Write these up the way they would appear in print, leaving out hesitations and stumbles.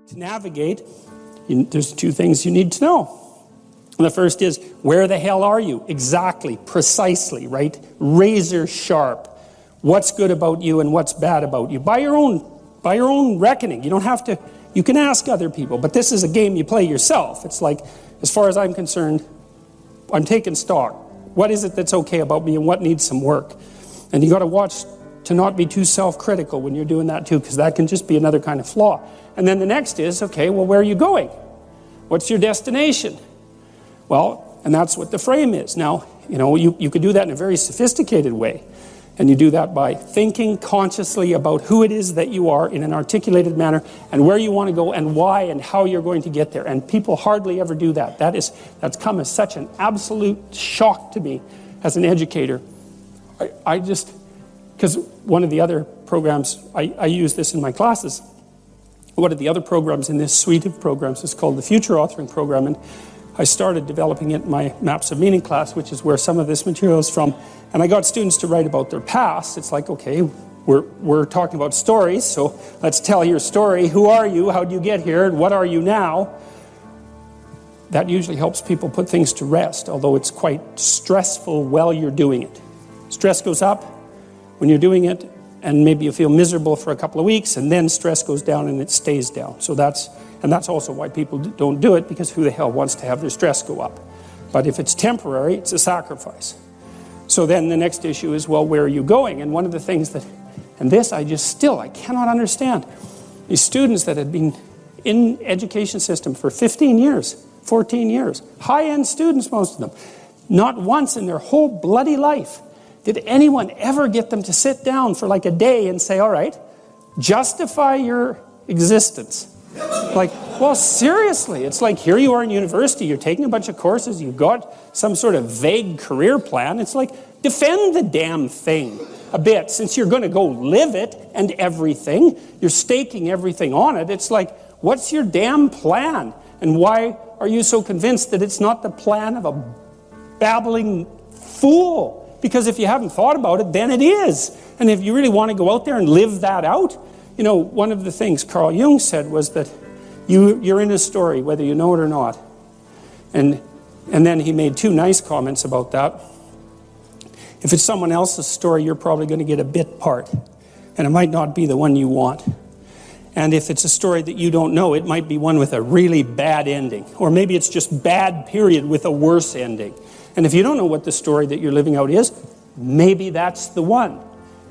To navigate, there's two things you need to know. And the first is, where the hell are you? Exactly, precisely, right? Razor sharp. What's good about you and what's bad about you? By your own reckoning. You don't have to, you can ask other people, but this is a game you play yourself. It's like, as far as I'm concerned, I'm taking stock. What is it that's okay about me and what needs some work? And you got to watch to not be too self-critical when you're doing that too, because that can just be another kind of flaw. And then the next is, okay, well, where are you going? What's your destination? Well, and that's what the frame is. Now, you could do that in a very sophisticated way. And you do that by thinking consciously about who it is that you are in an articulated manner and where you want to go and why and how you're going to get there. And people hardly ever do that. That's come as such an absolute shock to me as an educator. Because one of the other programs, I use this in my classes. One of the other programs in this suite of programs is called the Future Authoring Program, and I started developing it in my Maps of Meaning class, which is where some of this material is from. And I got students to write about their past. It's like, okay, we're talking about stories, so let's tell your story. Who are you? How did you get here? And what are you now? That usually helps people put things to rest, although it's quite stressful while you're doing it. Stress goes up when you're doing it, and maybe you feel miserable for a couple of weeks, and then stress goes down and it stays down. So that's also why people don't do it, because who the hell wants to have their stress go up? But if it's temporary, it's a sacrifice. So then the next issue is, well, where are you going? And one of the things that, and this I cannot understand. These students that had been in education system for 15 years, 14 years, high-end students, most of them, not once in their whole bloody life did anyone ever get them to sit down for like a day and say, all right, justify your existence. Like, well, seriously, it's like here you are in university, you're taking a bunch of courses, you've got some sort of vague career plan. It's like, defend the damn thing a bit, since you're going to go live it and everything. You're staking everything on it. It's like, what's your damn plan? And why are you so convinced that it's not the plan of a babbling fool? Because if you haven't thought about it, then it is. And if you really want to go out there and live that out, one of the things Carl Jung said was that you're in a story, whether you know it or not. And then he made two nice comments about that. If it's someone else's story, you're probably going to get a bit part. And it might not be the one you want. And if it's a story that you don't know, it might be one with a really bad ending. Or maybe it's just bad period with a worse ending. And if you don't know what the story that you're living out is, maybe that's the one.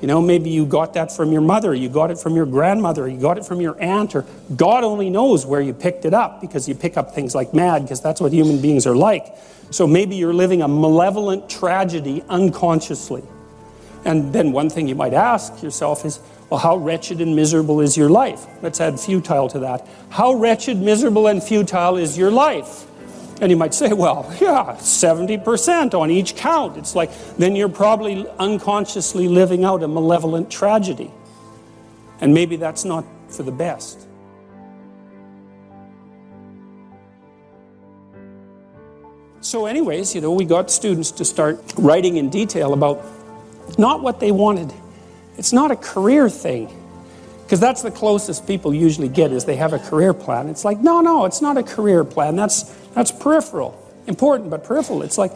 Maybe you got that from your mother, you got it from your grandmother, you got it from your aunt, or God only knows where you picked it up, because you pick up things like mad, because that's what human beings are like. So maybe you're living a malevolent tragedy unconsciously. And then one thing you might ask yourself is, well, how wretched and miserable is your life? Let's add futile to that. How wretched, miserable, and futile is your life? And you might say, well, yeah, 70% on each count. It's like, then you're probably unconsciously living out a malevolent tragedy. And maybe that's not for the best. So anyways, we got students to start writing in detail about not what they wanted. It's not a career thing. Because that's the closest people usually get, is they have a career plan. It's like, no, it's not a career plan. That's peripheral. Important, but peripheral. It's like,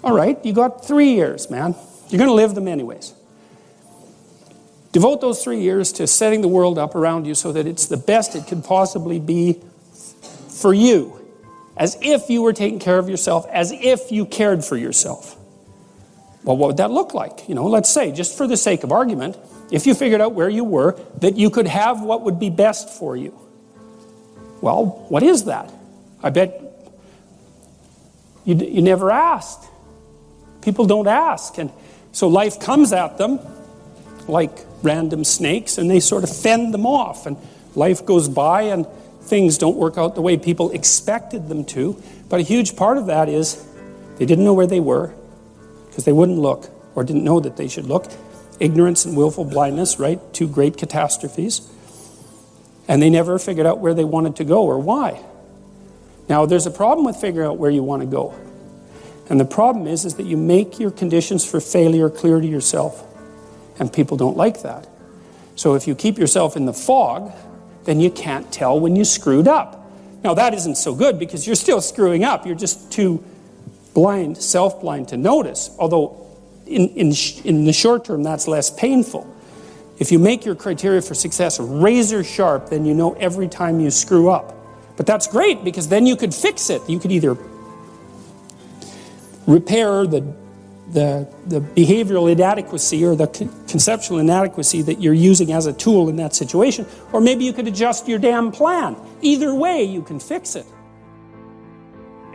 all right, you got 3 years, man. You're going to live them anyways. Devote those 3 years to setting the world up around you so that it's the best it could possibly be for you. As if you were taking care of yourself, as if you cared for yourself. Well, what would that look like? Let's say, just for the sake of argument, if you figured out where you were, that you could have what would be best for you. Well, what is that? I bet you never asked. People don't ask. And so life comes at them like random snakes, and they sort of fend them off. And life goes by, and things don't work out the way people expected them to. But a huge part of that is they didn't know where they were, because they wouldn't look, or didn't know that they should look. Ignorance and willful blindness, right? Two great catastrophes. And they never figured out where they wanted to go or why. Now, there's a problem with figuring out where you want to go. And the problem is that you make your conditions for failure clear to yourself. And people don't like that. So if you keep yourself in the fog, then you can't tell when you screwed up. Now that isn't so good because you're still screwing up. You're just too blind, self-blind to notice. Although in the short term, that's less painful. If you make your criteria for success razor sharp, then you know every time you screw up. But that's great because then you could fix it. You could either repair the behavioral inadequacy or the conceptual inadequacy that you're using as a tool in that situation, or maybe you could adjust your damn plan. Either way, you can fix it.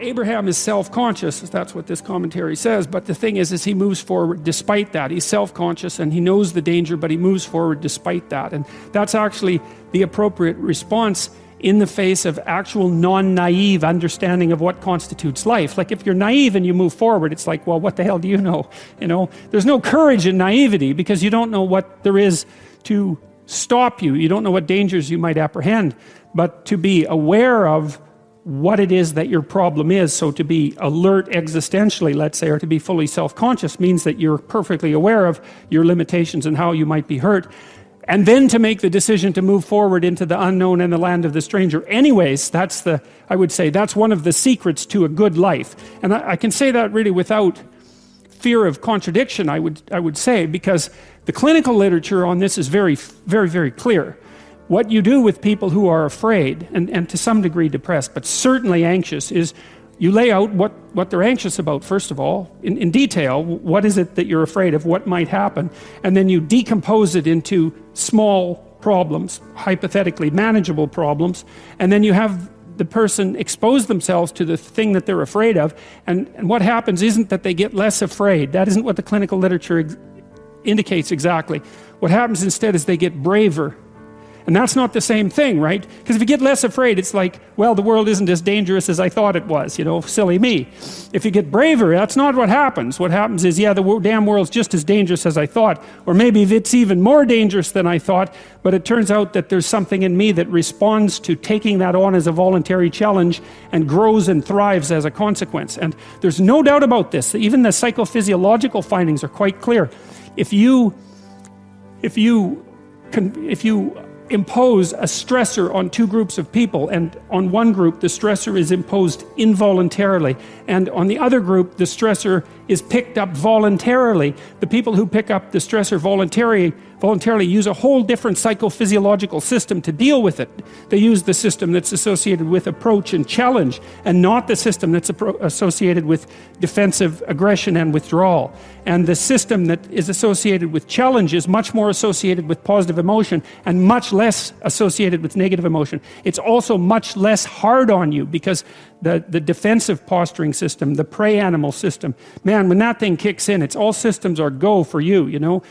Abraham is self-conscious, that's what this commentary says, but the thing is he moves forward despite that. He's self-conscious and he knows the danger, but he moves forward despite that. And that's actually the appropriate response in the face of actual non-naive understanding of what constitutes life. Like if you're naive and you move forward, it's like, well, what the hell do you know? You know, there's no courage in naivety because you don't know what there is to stop you. You don't know what dangers you might apprehend. But to be aware of what it is that your problem is, so to be alert existentially, let's say, or to be fully self-conscious means that you're perfectly aware of your limitations and how you might be hurt. And then to make the decision to move forward into the unknown and the land of the stranger. Anyways, I would say that's one of the secrets to a good life. And I can say that really without fear of contradiction, I would say, because the clinical literature on this is very, very, very clear. What you do with people who are afraid, and to some degree depressed, but certainly anxious, is you lay out what they're anxious about, first of all, in detail. What is it that you're afraid of? What might happen? And then you decompose it into small problems, hypothetically manageable problems, and then you have the person expose themselves to the thing that they're afraid of, and what happens isn't that they get less afraid. That isn't what the clinical literature indicates exactly. What happens instead is they get braver. And that's not the same thing, right? Because if you get less afraid, it's like, well, the world isn't as dangerous as I thought it was, you know, silly me. If you get braver, that's not what happens. What happens is, yeah, the damn world's just as dangerous as I thought, or maybe it's even more dangerous than I thought, but it turns out that there's something in me that responds to taking that on as a voluntary challenge and grows and thrives as a consequence. And there's no doubt about this. Even the psychophysiological findings are quite clear. If you impose a stressor on two groups of people, and on one group the stressor is imposed involuntarily, and on the other group the stressor is picked up voluntarily, the people who pick up the stressor voluntarily use a whole different psychophysiological system to deal with it. They use the system that's associated with approach and challenge, and not the system that's associated with defensive aggression and withdrawal. And the system that is associated with challenge is much more associated with positive emotion and much less associated with negative emotion. It's also much less hard on you because the defensive posturing system, the prey animal system, man, when that thing kicks in, it's all systems are go for you, you know.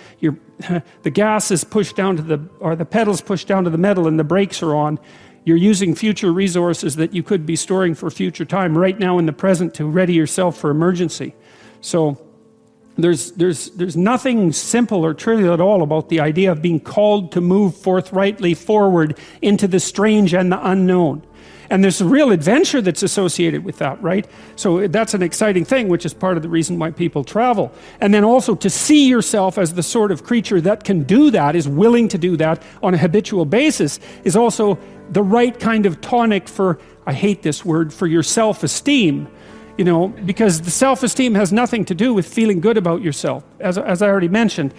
The gas is pushed down to or the pedals pushed down to the metal and the brakes are on. You're using future resources that you could be storing for future time right now in the present to ready yourself for emergency. So there's nothing simple or trivial at all about the idea of being called to move forthrightly forward into the strange and the unknown. And there's a real adventure that's associated with that, right? So that's an exciting thing, which is part of the reason why people travel. And then also to see yourself as the sort of creature that can do that, is willing to do that on a habitual basis, is also the right kind of tonic for, I hate this word, for your self-esteem. You know, because the self-esteem has nothing to do with feeling good about yourself. As I already mentioned,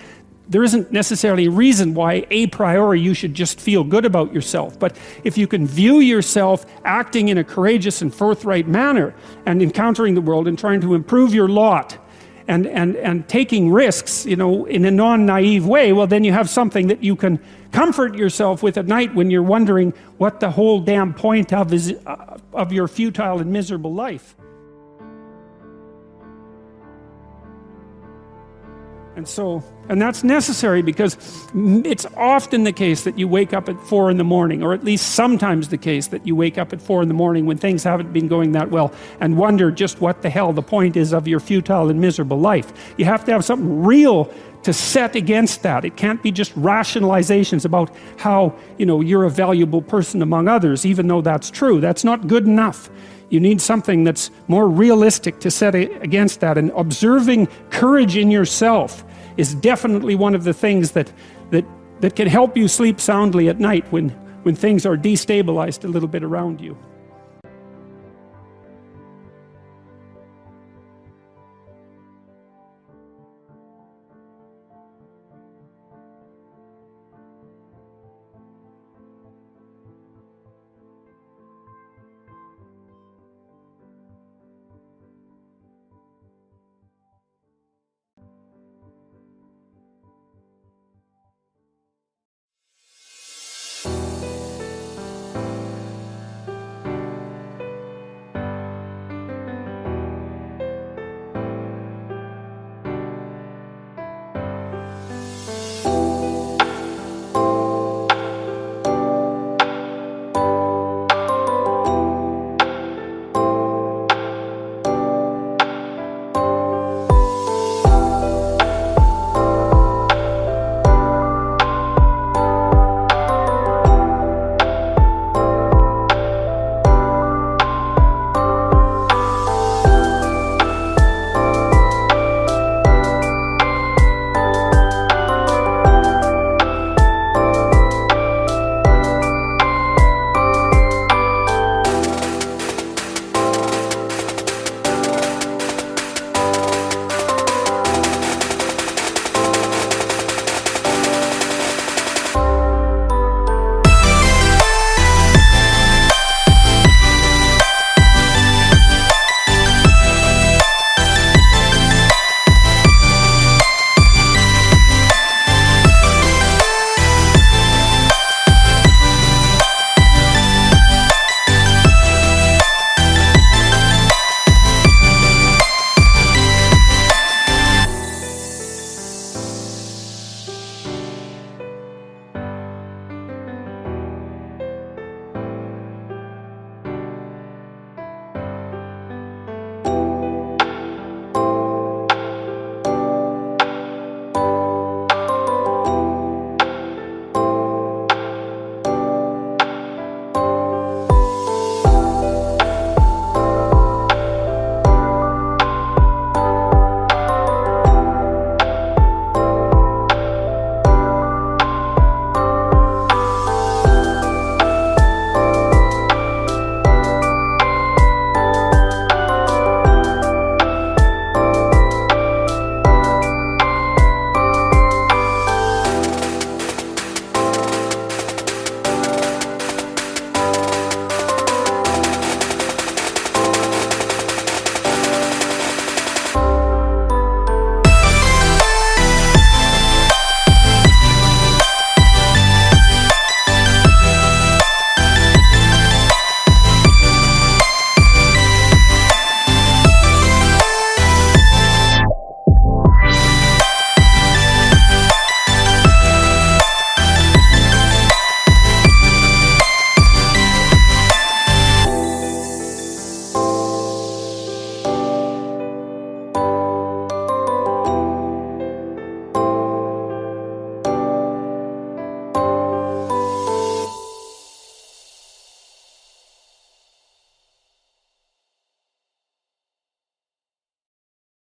there isn't necessarily a reason why a priori you should just feel good about yourself. But if you can view yourself acting in a courageous and forthright manner and encountering the world and trying to improve your lot and taking risks, you know, in a non-naive way, well, then you have something that you can comfort yourself with at night when you're wondering what the whole damn point of your futile and miserable life. And that's necessary because it's often the case that you wake up at 4 in the morning, or at least sometimes the case that you wake up at 4 in the morning when things haven't been going that well and wonder just what the hell the point is of your futile and miserable life. You have to have something real to set against that. It can't be just rationalizations about how, you know, you're a valuable person among others, even though that's true. That's not good enough. You need something that's more realistic to set against that. And observing courage in yourself is definitely one of the things that can help you sleep soundly at night when when things are destabilized a little bit around you.